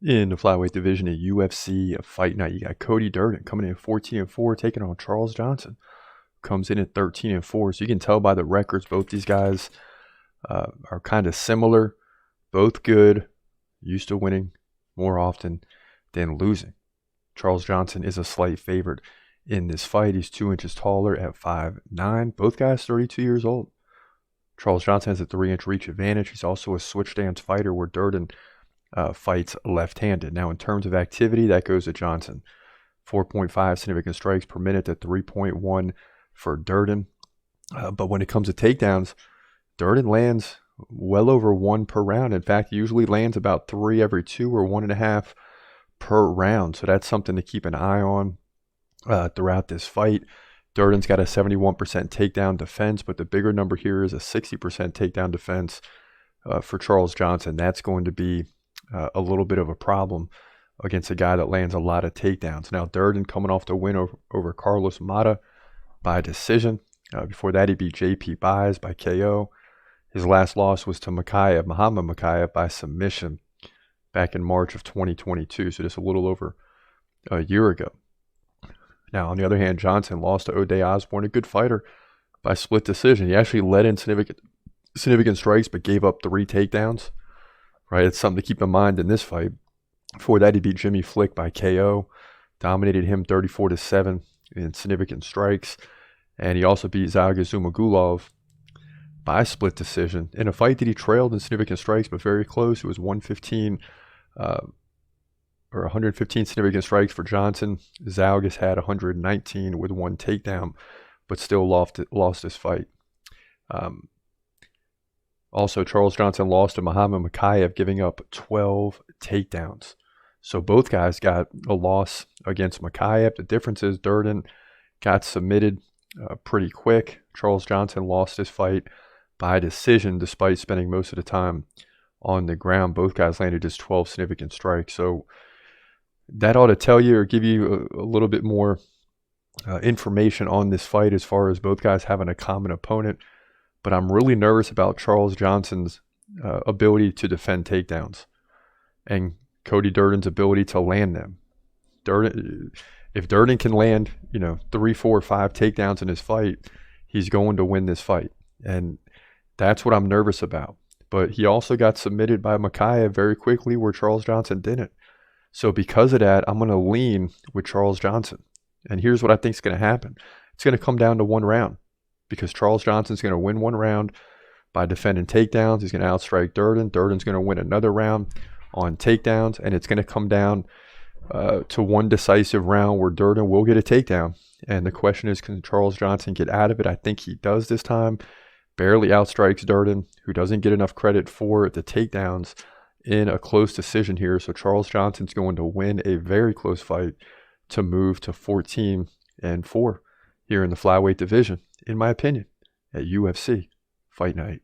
In the flyweight division at UFC Fight Night, you got Cody Durden coming in 14-4, taking on Charles Johnson. Comes in at 13-4. So you can tell by the records, both these guys are kind of similar. Both good, used to winning more often than losing. Charles Johnson is a slight favorite in this fight. He's 2 inches taller at 5'9". Both guys 32 years old. Charles Johnson has a 3-inch reach advantage. He's also a switch stance fighter, where Durden fights left-handed. Now, in terms of activity, that goes to Johnson. 4.5 significant strikes per minute to 3.1 for Durden. But when it comes to takedowns, Durden lands well over 1 per round. In fact, he usually lands about 3 every 2 or 1.5 per round. So that's something to keep an eye on throughout this fight. Durden's got a 71% takedown defense, but the bigger number here is a 60% takedown defense for Charles Johnson. That's going to be a little bit of a problem against a guy that lands a lot of takedowns. Now, Durden coming off the win over Carlos Mata by decision. Before that, he beat JP Buys by KO. His last loss was to Muhammad Makayev by submission back in March of 2022, so just a little over a year ago. Now, on the other hand, Johnson lost to O'Day Osborne, a good fighter, by split decision. He actually led in significant strikes, but gave up 3 takedowns. Right, it's something to keep in mind in this fight. Before that, he beat Jimmy Flick by KO, dominated him 34-7 in significant strikes, and he also beat Zaga Zumagulov by split decision in a fight that he trailed in significant strikes, but very close. It was 115 or 115 significant strikes for Johnson. Zalgas had 119 with 1 takedown, but still lost his fight. Also, Charles Johnson lost to Muhammad Makayev, giving up 12 takedowns. So both guys got a loss against Makayev. The difference is Durden got submitted pretty quick. Charles Johnson lost his fight by decision, despite spending most of the time on the ground. Both guys landed just 12 significant strikes. So that ought to tell you or give you a little bit more information on this fight, as far as both guys having a common opponent. But I'm really nervous about Charles Johnson's ability to defend takedowns and Cody Durden's ability to land them. If Durden can land, 3, 4, 5 takedowns in his fight, he's going to win this fight. And that's what I'm nervous about. But he also got submitted by Makayev very quickly, where Charles Johnson didn't. So because of that, I'm going to lean with Charles Johnson. And here's what I think is going to happen. It's going to come down to 1 round, because Charles Johnson's going to win 1 round by defending takedowns. He's going to outstrike Durden. Durden's going to win another round on takedowns, and it's going to come down to 1 decisive round where Durden will get a takedown. And the question is, can Charles Johnson get out of it? I think he does this time. Barely outstrikes Durden, who doesn't get enough credit for the takedowns, in a close decision here. So Charles Johnson's going to win a very close fight to move to 14-4 here in the flyweight division, in my opinion, at UFC Fight Night.